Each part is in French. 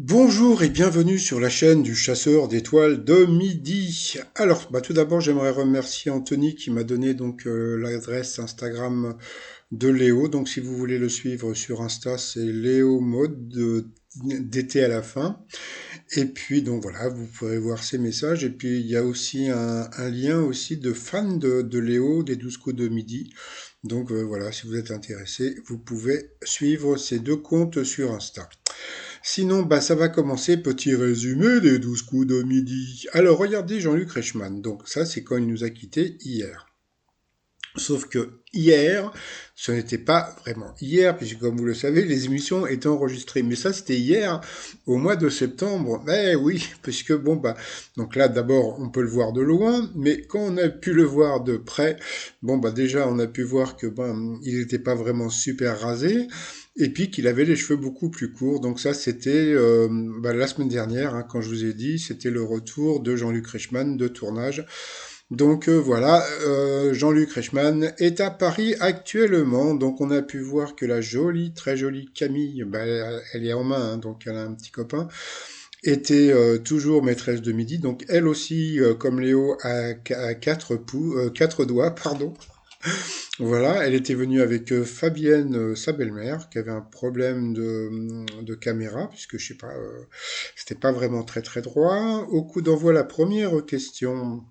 Bonjour et bienvenue sur la chaîne du chasseur d'étoiles de midi. Alors, tout d'abord, j'aimerais remercier Anthony qui m'a donné l'adresse Instagram de Léo. Donc, si vous voulez le suivre sur Insta, c'est Léo Mode d'été à la fin. Et puis, donc voilà, vous pourrez voir ses messages. Et puis, il y a aussi un lien aussi de fans de Léo des 12 coups de midi. Donc voilà, si vous êtes intéressé, vous pouvez suivre ces deux comptes sur Insta. Sinon, ça va commencer. Petit résumé des 12 coups de midi. Alors, regardez Jean-Luc Reichmann. Donc, ça, c'est quand il nous a quittés hier. Sauf que hier, ce n'était pas vraiment hier, puisque comme vous le savez, les émissions étaient enregistrées. Mais ça, c'était hier, au mois de septembre. Eh oui, puisque donc là, d'abord, on peut le voir de loin, mais quand on a pu le voir de près, déjà, on a pu voir que il n'était pas vraiment super rasé. Et puis qu'il avait les cheveux beaucoup plus courts. Donc ça, c'était la semaine dernière, hein, quand je vous ai dit, c'était le retour de Jean-Luc Reichmann de tournage. Donc voilà, Jean-Luc Reichmann est à Paris actuellement. Donc on a pu voir que la jolie, très jolie Camille, elle est en main, hein, donc elle a un petit copain, était toujours maîtresse de midi. Donc elle aussi, comme Léo, a quatre doigts, pardon. Voilà, elle était venue avec Fabienne, sa belle-mère, qui avait un problème de caméra, puisque je sais pas, c'était pas vraiment très très droit. Au coup d'envoi, la première question.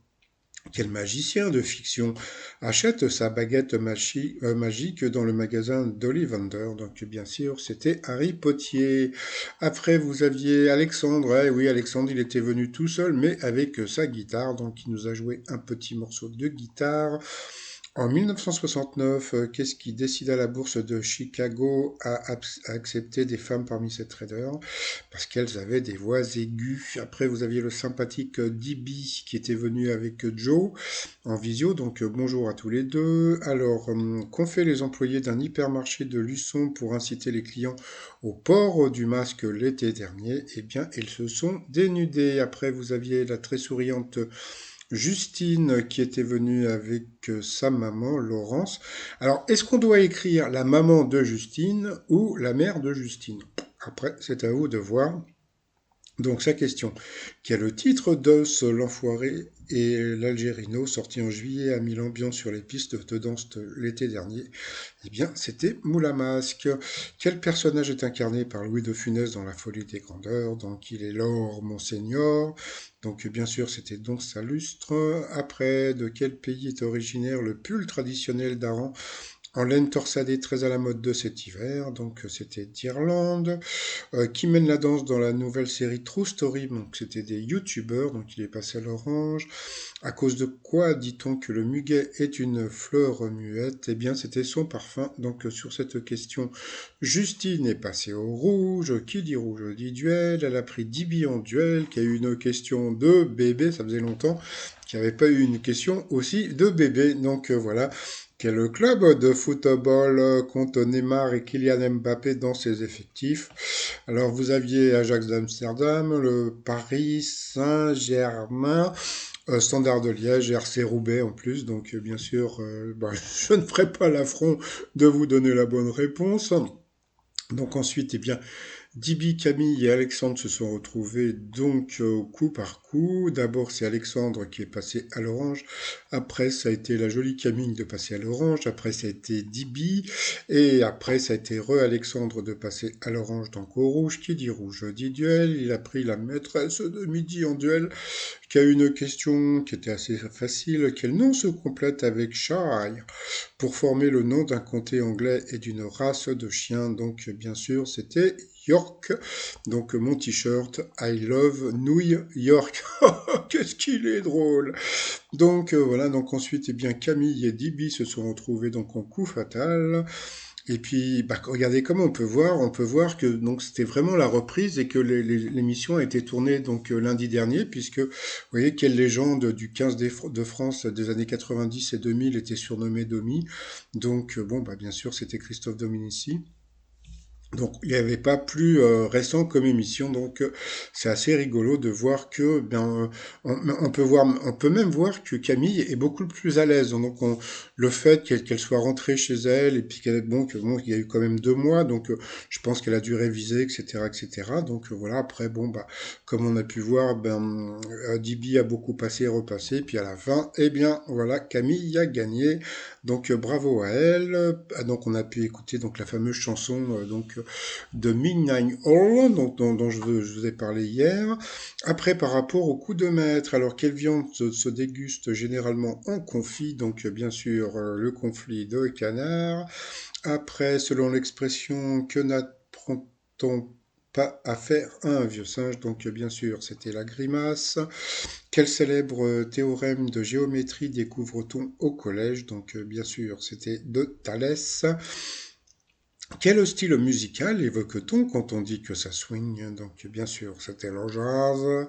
Quel magicien de fiction achète sa baguette magique dans le magasin d'Ollivander? Donc bien sûr, c'était Harry Potier. Après, vous aviez Alexandre. Eh oui, Alexandre, il était venu tout seul, mais avec sa guitare. Donc il nous a joué un petit morceau de guitare. En 1969, qu'est-ce qui décida la bourse de Chicago à accepter des femmes parmi ses traders? Parce qu'elles avaient des voix aiguës. Après, vous aviez le sympathique DB qui était venu avec Joe en visio. Donc, bonjour à tous les deux. Alors, qu'ont fait les employés d'un hypermarché de Luçon pour inciter les clients au port du masque l'été dernier? Eh bien, ils se sont dénudés. Après, vous aviez la très souriante Justine qui était venue avec sa maman, Laurence. Alors, est-ce qu'on doit écrire la maman de Justine ou la mère de Justine? Après, c'est à vous de voir. Donc, sa question. Quel est le titre de ce L'Enfoiré et l'Algérino, sorti en juillet, a mis l'ambiance sur les pistes de danse l'été dernier? Eh bien, c'était Moula Masque. Quel personnage est incarné par Louis de Funès dans La Folie des Grandeurs? Donc, il est Laure Monseigneur. Donc, bien sûr, c'était Don Salustre. Après, de quel pays est originaire le pull traditionnel d'Aran en laine torsadée très à la mode de cet hiver? Donc, c'était d'Irlande. Qui mène la danse dans la nouvelle série True Story? Donc, c'était des youtubeurs. Donc, il est passé à l'orange. À cause de quoi dit-on que le muguet est une fleur muette? Eh bien, c'était son parfum. Donc, sur cette question, Justine est passée au rouge. Qui dit rouge dit duel. Elle a pris 10 billes en duel, qui a eu une question de bébé. Ça faisait longtemps qu'il n'y avait pas eu une question aussi de bébé. Donc, voilà. Quel club de football compte Neymar et Kylian Mbappé dans ses effectifs? Alors, vous aviez Ajax d'Amsterdam, le Paris Saint-Germain, Standard de Liège, RC Roubaix en plus. Donc, bien sûr, je ne ferai pas l'affront de vous donner la bonne réponse. Donc ensuite, eh bien, Dibi, Camille et Alexandre se sont retrouvés donc au coup par coup. D'abord, c'est Alexandre qui est passé à l'orange. Après, ça a été la jolie Camille de passer à l'orange. Après, ça a été Dibi. Et après, ça a été Alexandre de passer à l'orange, donc au rouge. Qui dit rouge dit duel. Il a pris la maîtresse de midi en duel, qui a une question qui était assez facile. Quel nom se complète avec Shire pour former le nom d'un comté anglais et d'une race de chiens? Donc, bien sûr, c'était York. Donc, mon t-shirt, I love New York. Qu'est-ce qu'il est drôle! Donc, voilà. Donc, ensuite, eh bien, Camille et Dibi se sont retrouvés donc en coup fatal. Et puis, regardez comment on peut voir que donc c'était vraiment la reprise et que l'émission a été tournée donc lundi dernier, puisque vous voyez quelle légende du 15 de France des années 90 et 2000 était surnommée Domi. Donc bien sûr c'était Christophe Dominici. Donc il n'y avait pas plus récent comme émission, donc c'est assez rigolo de voir que on peut même voir que Camille est beaucoup plus à l'aise. Donc le fait qu'elle soit rentrée chez elle et puis qu'elle bon il y a eu quand même 2 mois, donc je pense qu'elle a dû réviser, etc., etc. Donc voilà. Après bon bah comme on a pu voir, Dibi a beaucoup passé et repassé, puis à la fin, eh bien voilà, Camille a gagné. Donc bravo à elle. Donc on a pu écouter donc la fameuse chanson de Midnight Oil, dont je vous ai parlé hier. Après, par rapport au coup de maître, alors quelle viande se déguste généralement en confit? Donc bien sûr le conflit de canard. Après, selon l'expression, que n'apprend-on pas à faire un vieux singe? Donc bien sûr, c'était la grimace. Quel célèbre théorème de géométrie découvre-t-on au collège? Donc bien sûr, c'était de Thalès. Quel style musical évoque-t-on quand on dit que ça swing? Donc bien sûr, c'était le jazz.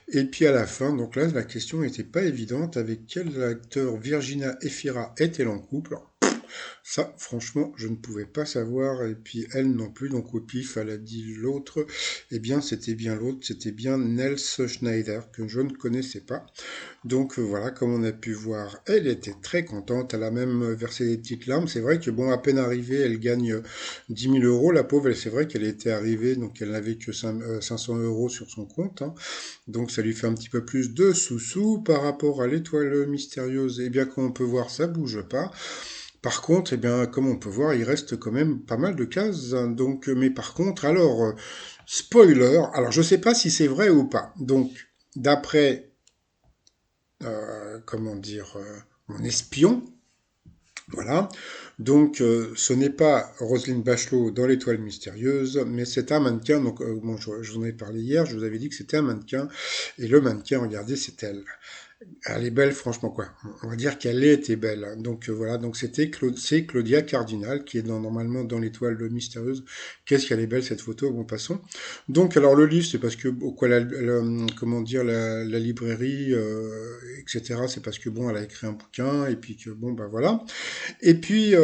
Et puis à la fin, donc là, la question n'était pas évidente. Avec quel acteur Virginia Efira est-elle en couple? Ça, franchement, je ne pouvais pas savoir. Et puis elle non plus. Donc au pif, elle a dit l'autre. Eh bien, c'était bien l'autre. C'était bien Nels Schneider, que je ne connaissais pas. Donc voilà, comme on a pu voir, elle était très contente. Elle a même versé des petites larmes. C'est vrai que bon, à peine arrivée, elle gagne 10 000 euros. La pauvre, c'est vrai qu'elle était arrivée, donc elle n'avait que 500 euros sur son compte, hein. Donc ça lui fait un petit peu plus de sous-sous par rapport à l'étoile mystérieuse. Et bien, comme on peut voir, ça bouge pas. Par contre, eh bien, comme on peut voir, il reste quand même pas mal de cases, hein. Donc, mais par contre, alors, spoiler, alors je sais pas si c'est vrai ou pas. Donc, d'après comment dire, mon espion. Voilà. Donc, ce n'est pas Roselyne Bachelot dans l'Étoile mystérieuse, mais c'est un mannequin. Donc, bon, je vous en ai parlé hier. Je vous avais dit que c'était un mannequin. Et le mannequin, regardez, c'est elle. Elle est belle, franchement, quoi. On va dire qu'elle était belle. Donc voilà, donc c'est Claudia Cardinal qui est normalement dans l'étoile mystérieuse. Qu'est-ce qu'elle est belle cette photo, bon passons. Donc alors le livre, c'est parce que quoi, comment dire, la librairie, etc. C'est parce que bon, elle a écrit un bouquin et puis que bon, bah voilà. Et puis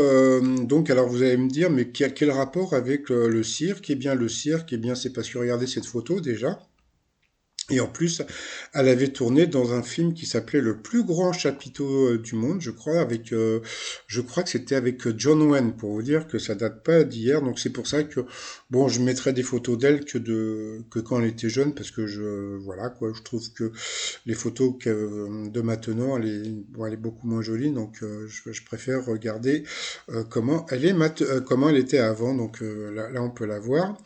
donc alors vous allez me dire, mais quel rapport avec le cirque? Eh bien le cirque, eh bien c'est parce que regardez cette photo déjà. Et en plus, elle avait tourné dans un film qui s'appelait Le plus grand chapiteau du monde, je crois, je crois que c'était avec John Wayne, pour vous dire que ça date pas d'hier. Donc c'est pour ça que, bon, je mettrai des photos d'elle que quand elle était jeune, parce que voilà, quoi, je trouve que les photos de maintenant, elle est beaucoup moins jolie, donc je préfère regarder comment elle était avant. Donc là, on peut la voir.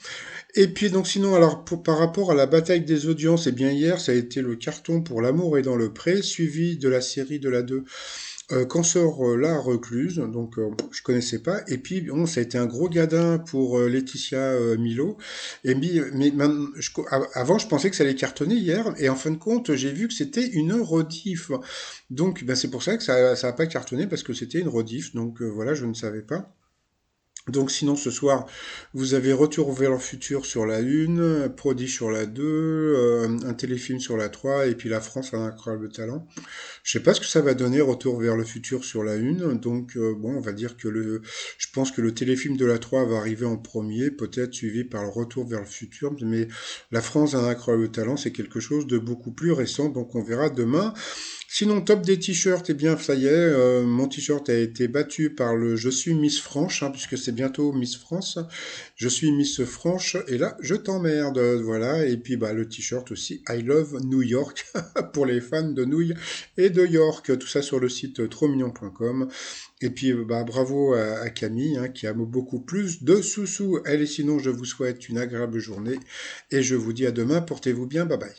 Et puis donc sinon, alors par rapport à la bataille des audiences, eh bien hier, ça a été le carton pour L'amour est dans le pré, suivi de la série de la 2 Quand sort La Recluse, donc je connaissais pas. Et puis bon, ça a été un gros gadin pour Laetitia Milo. Avant, je pensais que ça allait cartonner hier, et en fin de compte, j'ai vu que c'était une rediff. Donc ben, c'est pour ça que ça a pas cartonné, parce que c'était une rediff. Donc voilà, je ne savais pas. Donc sinon ce soir, vous avez Retour vers le futur sur la 1, Prodige sur la 2, un téléfilm sur la 3 et puis La France a un incroyable talent. Je sais pas ce que ça va donner Retour vers le futur sur la 1, donc bon, on va dire que je pense que le téléfilm de la 3 va arriver en premier, peut-être suivi par le Retour vers le futur, mais La France a un incroyable talent, c'est quelque chose de beaucoup plus récent, donc on verra demain. Sinon, top des t-shirts, eh bien, ça y est, mon t-shirt a été battu par le Je suis Miss France, hein, puisque c'est bientôt Miss France. Je suis Miss France, et là, je t'emmerde, voilà. Et puis, bah, le t-shirt aussi, I love New York, pour les fans de Nouilles et de York. Tout ça sur le site trotsmignon.com. Et puis, bah, bravo à Camille, hein, qui a beaucoup plus de sous-sous. Allez, sinon, je vous souhaite une agréable journée, et je vous dis à demain, portez-vous bien, bye bye.